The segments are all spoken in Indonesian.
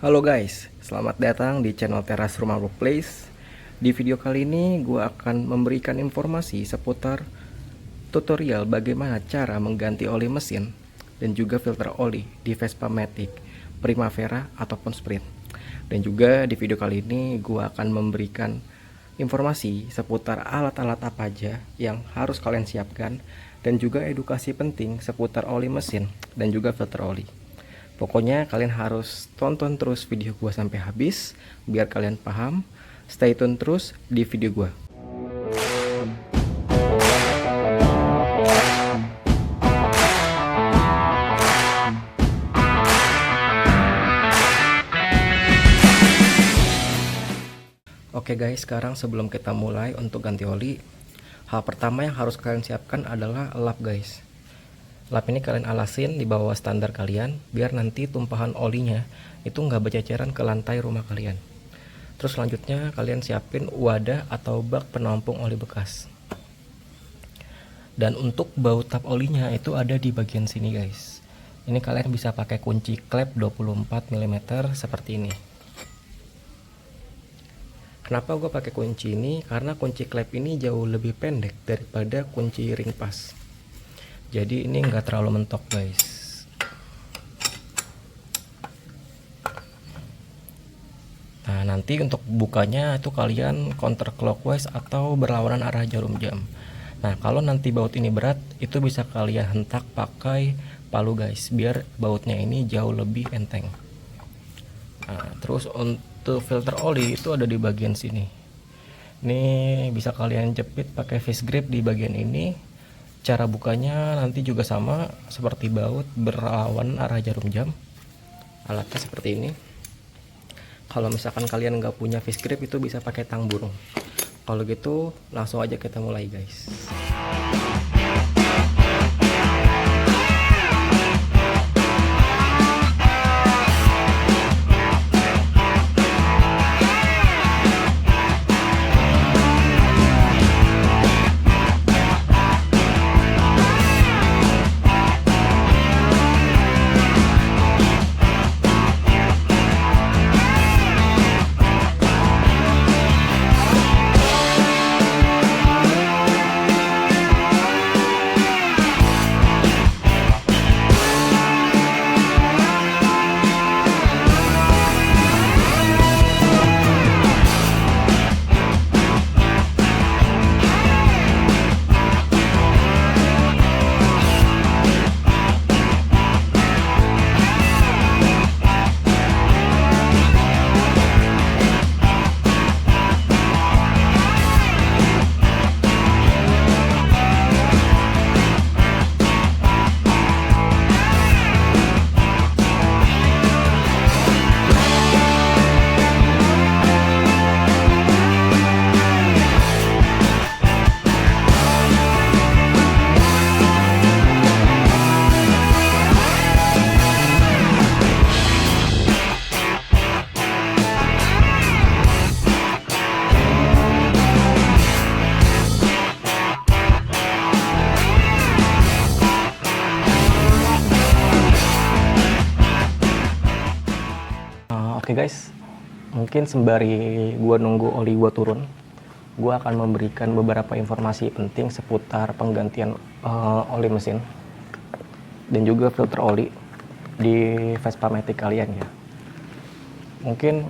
Halo guys, selamat datang di channel Teras Rumah Workplace. Di video kali ini gue akan memberikan informasi seputar tutorial bagaimana cara mengganti oli mesin dan juga filter oli di Vespa Matic, Primavera ataupun Sprint. Dan juga di video kali ini gue akan memberikan informasi seputar alat-alat apa aja yang harus kalian siapkan dan juga edukasi penting seputar oli mesin dan juga filter oli. Pokoknya kalian harus tonton terus video gua sampai habis biar kalian paham. Stay tune terus di video gua. Oke guys, sekarang sebelum kita mulai untuk ganti oli, hal pertama yang harus kalian siapkan adalah lap guys. Lap ini kalian alasin di bawah standar kalian biar nanti tumpahan olinya itu nggak berceceran ke lantai rumah kalian. Terus selanjutnya kalian siapin wadah atau bak penampung oli bekas. Dan untuk baut tap olinya itu ada di bagian sini guys. Ini kalian bisa pakai kunci klep 24 mm seperti ini. Kenapa gue pakai kunci ini? Karena kunci klep ini jauh lebih pendek daripada kunci ring pas. Jadi ini enggak terlalu mentok guys. Nah nanti untuk bukanya itu kalian counterclockwise atau berlawanan arah jarum jam. Nah kalau nanti baut ini berat itu bisa kalian hentak pakai palu guys, biar bautnya ini jauh lebih enteng. Nah terus untuk filter oli itu ada di bagian sini. Ini bisa kalian jepit pakai fist grip di bagian ini. Cara bukanya nanti juga sama seperti baut, berlawan arah jarum jam. Alatnya seperti ini. Kalau misalkan kalian nggak punya fist grip itu bisa pakai tang burung. Kalau gitu langsung aja kita mulai guys. Oke guys, mungkin sembari gua nunggu oli gua turun, gua akan memberikan beberapa informasi penting seputar penggantian oli mesin dan juga filter oli di Vespa Matic kalian ya. Mungkin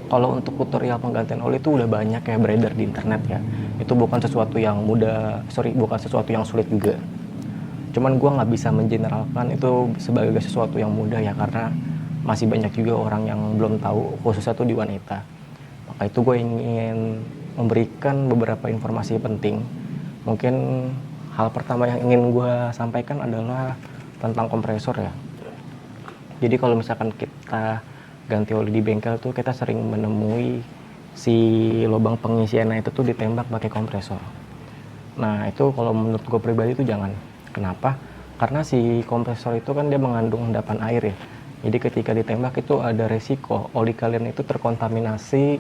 kalau untuk tutorial penggantian oli itu udah banyak ya beredar di internet ya. Itu bukan sesuatu yang bukan sesuatu yang sulit juga. Cuman gue nggak bisa mengeneralkan itu sebagai sesuatu yang mudah ya, karena masih banyak juga orang yang belum tahu, khususnya tuh di wanita. Maka itu gue ingin memberikan beberapa informasi penting. Mungkin hal pertama yang ingin gue sampaikan adalah tentang kompresor ya. Jadi kalau misalkan kita ganti oli di bengkel tuh kita sering menemui si lubang pengisiannya itu tuh ditembak pakai kompresor. Nah itu kalau menurut gue pribadi itu jangan. Kenapa? Karena si kompresor itu kan dia mengandung endapan air ya. Jadi ketika ditembak itu ada resiko oli kalian itu terkontaminasi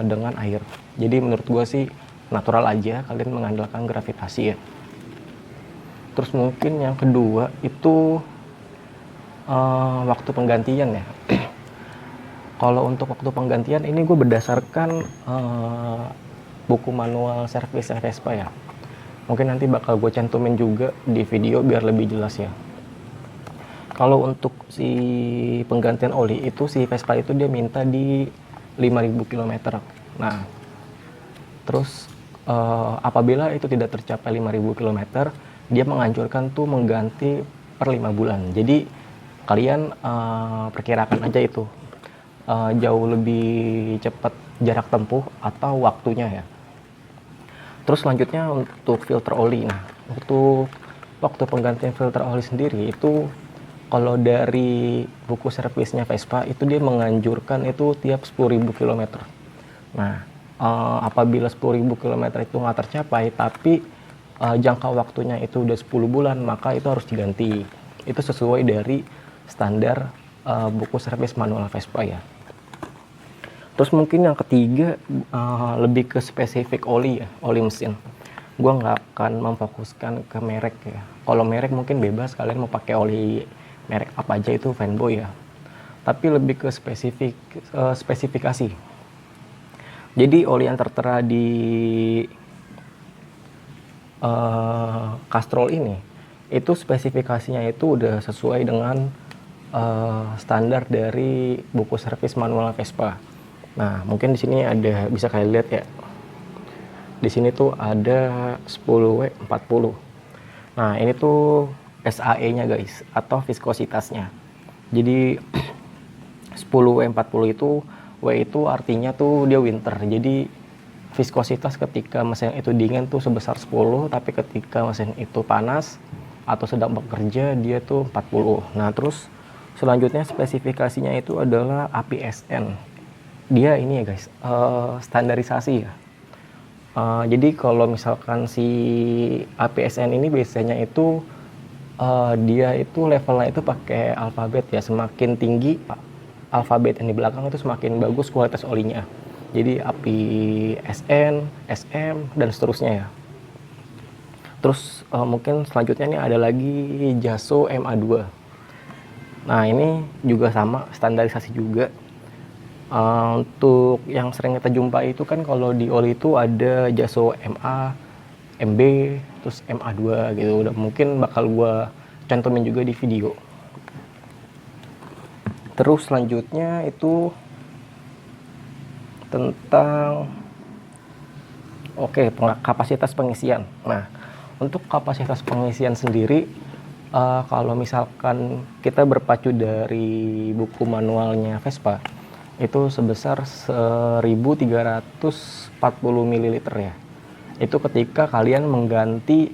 dengan air. Jadi menurut gue sih natural aja kalian mengandalkan gravitasi ya. Terus mungkin yang kedua itu waktu penggantian ya. Kalau untuk waktu penggantian ini gue berdasarkan buku manual servis Vespa ya. Mungkin nanti bakal gue cantumin juga di video biar lebih jelas ya. Kalau untuk si penggantian oli itu, si Vespa itu dia minta di 5.000 km. Nah, terus apabila itu tidak tercapai 5.000 km, dia menganjurkan tuh mengganti per 5 bulan. Jadi kalian perkirakan aja itu jauh lebih cepat jarak tempuh atau waktunya ya. Terus selanjutnya untuk filter oli. Nah, untuk waktu penggantian filter oli sendiri itu kalau dari buku servisnya Vespa itu dia menganjurkan itu tiap 10.000 km. Nah, apabila 10.000 km itu nggak tercapai tapi jangka waktunya itu udah 10 bulan, maka itu harus diganti. Itu sesuai dari standar buku servis manual Vespa ya. Terus mungkin yang ketiga lebih ke spesifik oli ya, oli mesin. Gua nggak akan memfokuskan ke merek ya. Kalau merek mungkin bebas, kalian mau pakai oli merek apa aja itu fanboy ya. Tapi lebih ke spesifikasi. Jadi oli yang tertera di Castrol ini, itu spesifikasinya itu udah sesuai dengan standar dari buku servis manual Vespa. Nah, mungkin di sini ada, bisa kalian lihat ya. Di sini tuh ada 10W40. Nah, ini tuh SAE-nya guys, atau viskositasnya. Jadi 10W40 itu, W itu artinya tuh dia winter. Jadi viskositas ketika mesin itu dingin tuh sebesar 10, tapi ketika mesin itu panas atau sedang bekerja dia tuh 40. Nah, terus selanjutnya spesifikasinya itu adalah APSN. Dia ini ya guys, standarisasi ya. Jadi kalau misalkan si APSN ini biasanya itu dia itu levelnya itu pakai alfabet ya. Semakin tinggi alfabet yang di belakang itu semakin bagus kualitas olinya. Jadi APSN, SM, dan seterusnya ya. Terus mungkin selanjutnya ini ada lagi JASO MA2. Nah, ini juga sama, standarisasi juga. Untuk yang sering kita jumpai itu kan kalau di oli itu ada JASO MA, MB, terus MA2 gitu. Udah mungkin bakal gua cantumin juga di video. Terus selanjutnya itu tentang kapasitas pengisian. Nah, untuk kapasitas pengisian sendiri kalau misalkan kita berpacu dari buku manualnya Vespa itu sebesar 1.340 ml ya. Itu ketika kalian mengganti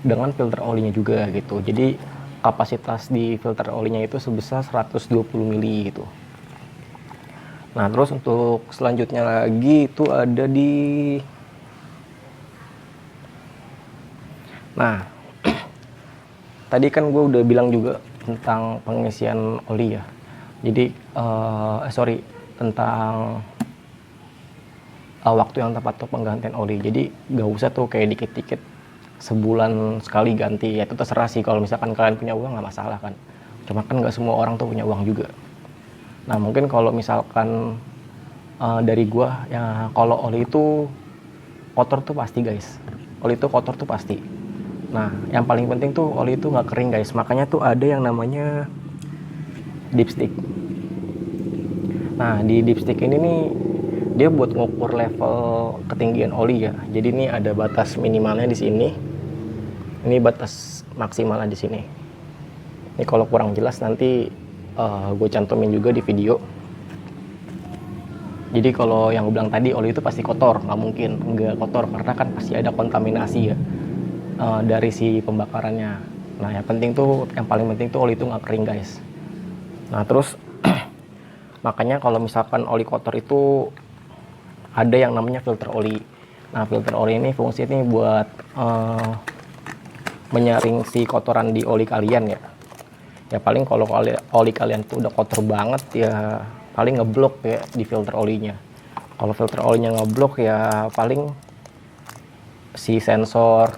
dengan filter olinya juga gitu. Jadi kapasitas di filter olinya itu sebesar 120 ml gitu. Nah, terus untuk selanjutnya lagi itu ada di Nah, tadi kan gue udah bilang juga tentang pengisian oli ya. Jadi, tentang waktu yang tepat untuk penggantian oli. Jadi, gak usah tuh kayak dikit-dikit sebulan sekali ganti. Ya itu terserah sih, kalau misalkan kalian punya uang gak masalah kan. Cuma kan gak semua orang tuh punya uang juga. Nah, mungkin kalau misalkan dari gue, ya kalau oli itu kotor tuh pasti guys. Oli itu kotor tuh pasti. Nah, yang paling penting tuh oli itu gak kering guys. Makanya tuh ada yang namanya dipstick. Nah, di dipstick ini nih dia buat ngukur level ketinggian oli ya. Jadi ini ada batas minimalnya di sini. Ini batas maksimalnya di sini. Ini kalau kurang jelas nanti gue cantumin juga di video. Jadi kalau yang gue bilang tadi oli itu pasti kotor, nggak mungkin nggak kotor karena kan pasti ada kontaminasi ya dari si pembakarannya. Nah, yang paling penting tuh oli itu nggak kering guys. Nah, terus makanya kalau misalkan oli kotor itu ada yang namanya filter oli. Nah, filter oli ini fungsinya buat menyaring si kotoran di oli kalian ya. Ya paling kalau oli kalian tuh udah kotor banget ya paling ngeblok ya di filter olinya. Kalau filter olinya ngeblok ya paling si sensor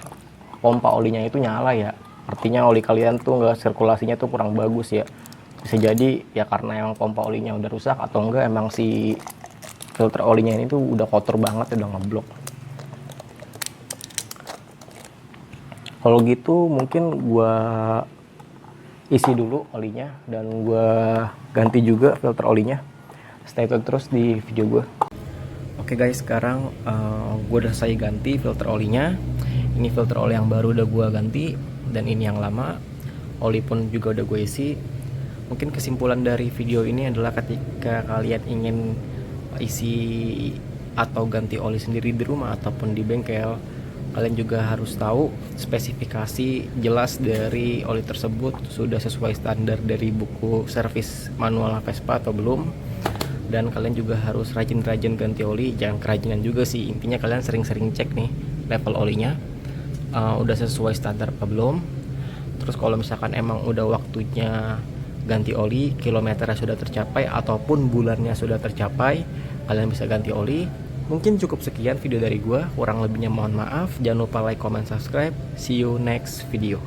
pompa olinya itu nyala ya. Artinya oli kalian tuh nggak, sirkulasinya tuh kurang bagus ya. Bisa jadi ya karena yang pompa olinya udah rusak, atau enggak emang si filter olinya ini tuh udah kotor banget, udah ngeblok. Kalau gitu mungkin gua isi dulu olinya dan gua ganti juga filter olinya. Stay tune terus di video gua. Oke guys, sekarang gue udah selesai ganti filter olinya. Ini filter oli yang baru udah gue ganti, dan ini yang lama. Oli pun juga udah gue isi. Mungkin kesimpulan dari video ini adalah ketika kalian ingin isi atau ganti oli sendiri di rumah ataupun di bengkel, kalian juga harus tahu spesifikasi jelas dari oli tersebut sudah sesuai standar dari buku servis manual Vespa atau belum. Dan kalian juga harus rajin-rajin ganti oli, jangan kerajinan juga sih, intinya kalian sering-sering cek nih level olinya udah sesuai standar apa belum. Terus kalau misalkan emang udah waktunya ganti oli, kilometernya sudah tercapai ataupun bulannya sudah tercapai, kalian bisa ganti oli. Mungkin cukup sekian video dari gua, kurang lebihnya mohon maaf. Jangan lupa like, comment, subscribe. See you next video.